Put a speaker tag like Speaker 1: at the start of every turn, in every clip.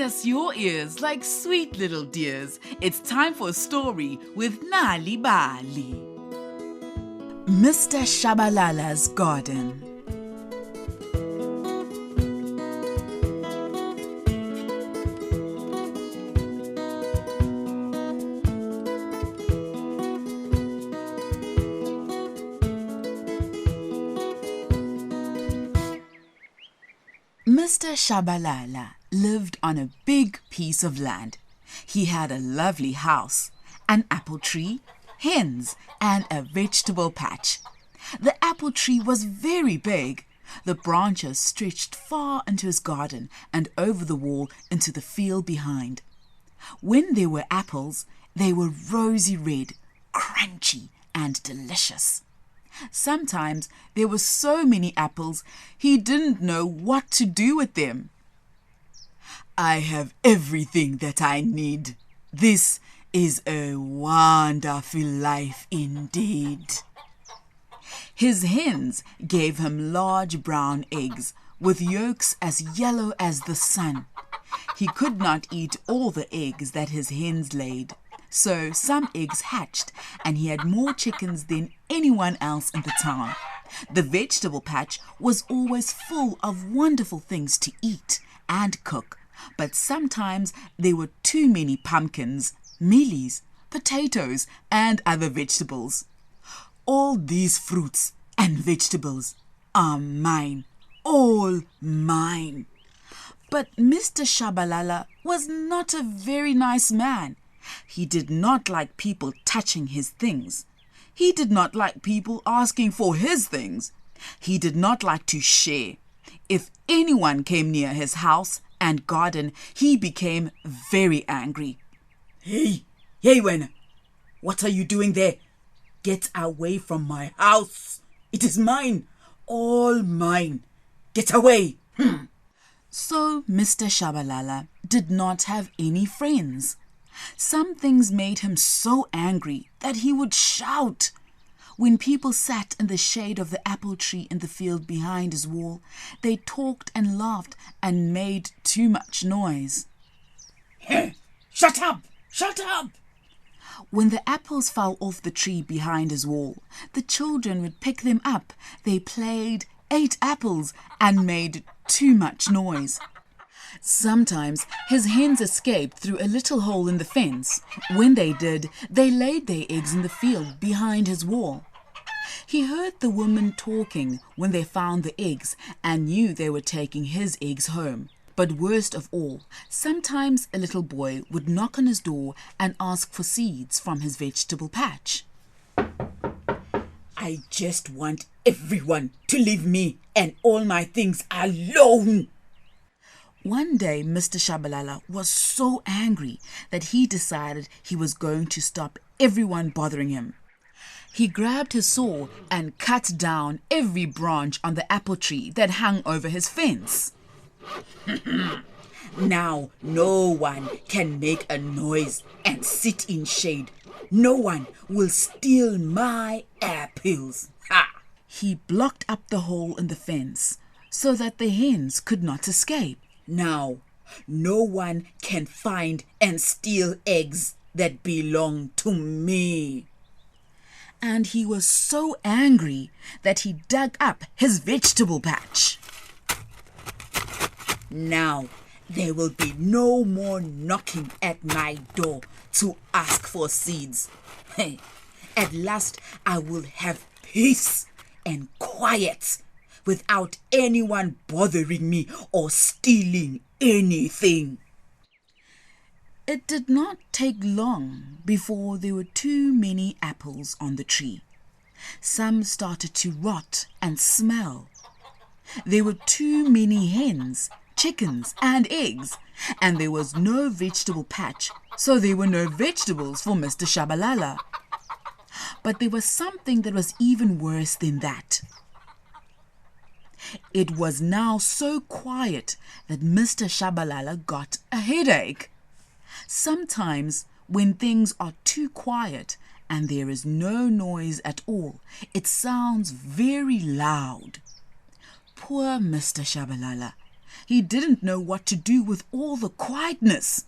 Speaker 1: us your ears like sweet little dears. It's time for a story with Nal'ibali. Mr. Shabalala's Garden. Mr. Shabalala lived on a big piece of land. He had a lovely house, an apple tree, hens, and a vegetable patch. The apple tree was very big. The branches stretched far into his garden and over the wall into the field behind. When there were apples, they were rosy red, crunchy, and delicious. Sometimes there were so many apples, he didn't know what to do with them. I have everything that I need. This is a wonderful life indeed. His hens gave him large brown eggs with yolks as yellow as the sun. He could not eat all the eggs that his hens laid. So some eggs hatched and he had more chickens than anyone else in the town. The vegetable patch was always full of wonderful things to eat and cook, but sometimes there were too many pumpkins, mealies, potatoes, and other vegetables. All these fruits and vegetables are mine, all mine. But Mr. Shabalala was not a very nice man. He did not like people touching his things. He did not like people asking for his things. He did not like to share. If anyone came near his house and garden, he became very angry. Hey, wena, what are you doing there? Get away from my house. It is mine, all mine. Get away. So Mr. Shabalala did not have any friends. Some things made him so angry that he would shout. When people sat in the shade of the apple tree in the field behind his wall, they talked and laughed and made too much noise. Shut up! Shut up! When the apples fell off the tree behind his wall, the children would pick them up. They played, ate apples, and made too much noise. Sometimes his hens escaped through a little hole in the fence. When they did, they laid their eggs in the field behind his wall. He heard the women talking when they found the eggs and knew they were taking his eggs home. But worst of all, sometimes a little boy would knock on his door and ask for seeds from his vegetable patch. I just want everyone to leave me and all my things alone. One day, Mr. Shabalala was so angry that he decided he was going to stop everyone bothering him. He grabbed his saw and cut down every branch on the apple tree that hung over his fence. Now no one can make a noise and sit in shade. No one will steal my apples. Ha! He blocked up the hole in the fence so that the hens could not escape. Now, no one can find and steal eggs that belong to me. And he was so angry that he dug up his vegetable patch. Now, there will be no more knocking at my door to ask for seeds. At last, I will have peace and quiet, without anyone bothering me or stealing anything. It did not take long before there were too many apples on the tree. Some started to rot and smell. There were too many hens, chickens, and eggs, and there was no vegetable patch, so there were no vegetables for Mr. Shabalala. But there was something that was even worse than that. It was now so quiet that Mr. Shabalala got a headache. Sometimes when things are too quiet and there is no noise at all, it sounds very loud. Poor Mr. Shabalala. He didn't know what to do with all the quietness.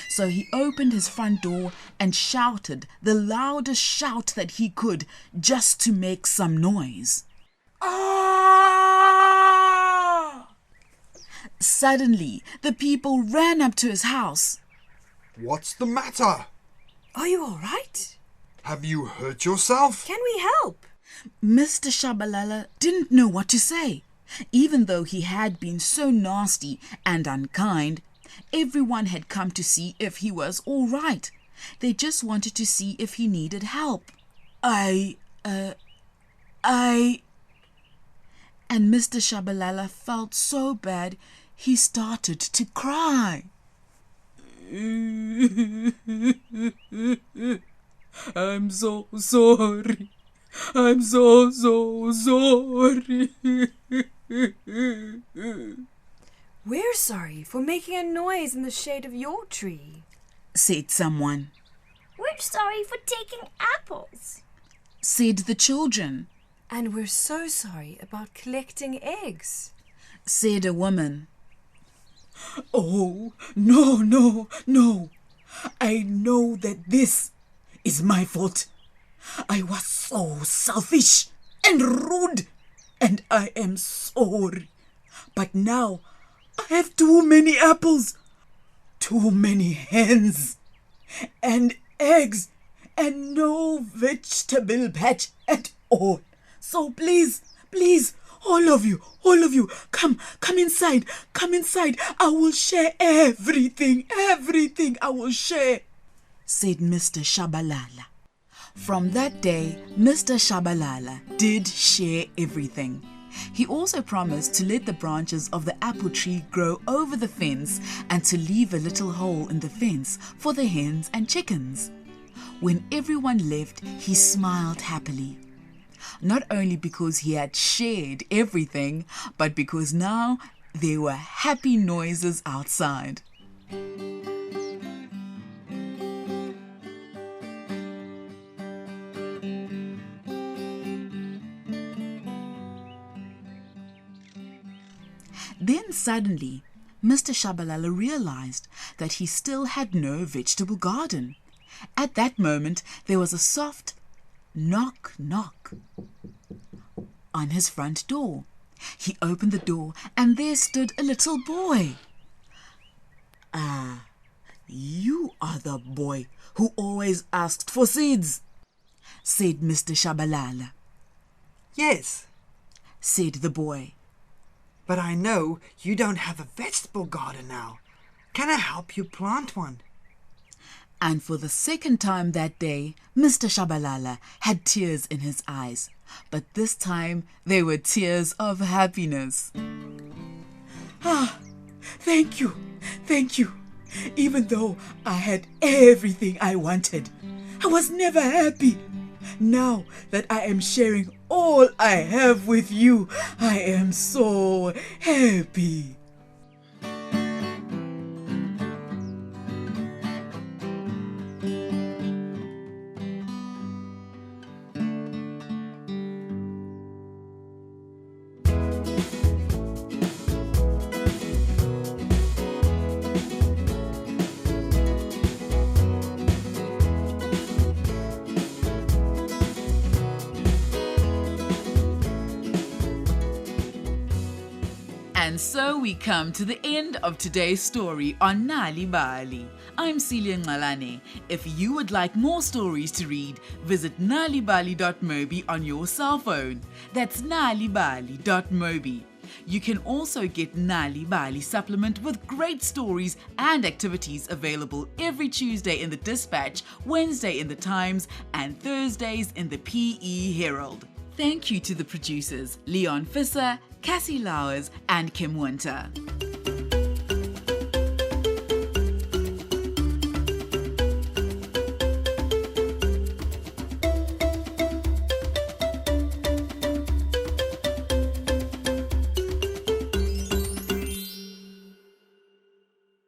Speaker 1: So he opened his front door and shouted the loudest shout that he could, just to make some noise.
Speaker 2: Ah!
Speaker 1: Suddenly, the people ran up to his house.
Speaker 3: What's the matter?
Speaker 2: Are you all right?
Speaker 3: Have you hurt yourself?
Speaker 2: Can we help?
Speaker 1: Mr. Shabalala didn't know what to say. Even though he had been so nasty and unkind, everyone had come to see if he was all right. They just wanted to see if he needed help. And Mr. Shabalala felt so bad, he started to cry.
Speaker 4: I'm so sorry. I'm so sorry.
Speaker 2: We're sorry for making a noise in the shade of your tree,
Speaker 1: said someone.
Speaker 5: We're sorry for taking apples,
Speaker 1: said the children.
Speaker 2: And we're so sorry about collecting eggs,
Speaker 1: said a woman.
Speaker 4: Oh, no. I know that this is my fault. I was so selfish and rude, and I am sorry. But now I have too many apples, too many hens, and eggs, and no vegetable patch at all. So please, all of you, come inside. I will share everything I will share,
Speaker 1: said Mr. Shabalala. From that day, Mr. Shabalala did share everything. He also promised to let the branches of the apple tree grow over the fence and to leave a little hole in the fence for the hens and chickens. When everyone left, he smiled happily. Not only because he had shared everything, but because now there were happy noises outside. Then suddenly, Mr. Shabalala realized that he still had no vegetable garden. At that moment, there was a soft knock on his front door. He opened the door and there stood a little boy.
Speaker 4: You are the boy who always asked for seeds,
Speaker 1: said Mr. Shabalala.
Speaker 6: Yes,
Speaker 1: said the boy.
Speaker 6: but I know you don't have a vegetable garden now. Can I help you plant one?
Speaker 1: And for the second time that day, Mr. Shabalala had tears in his eyes. But this time, they were tears of happiness.
Speaker 4: Thank you. Even though I had everything I wanted, I was never happy. Now that I am sharing all I have with you, I am so happy.
Speaker 1: And so we come to the end of today's story on Nal'ibali. I'm Celia Ngalane. If you would like more stories to read, visit nal'ibali.mobi on your cell phone. That's nal'ibali.mobi. You can also get Nal'ibali supplement with great stories and activities available every Tuesday in the Dispatch, Wednesday in the Times, and Thursdays in the PE Herald. Thank you to the producers, Leon Visser, Cassie Lowers, and Kim Winter.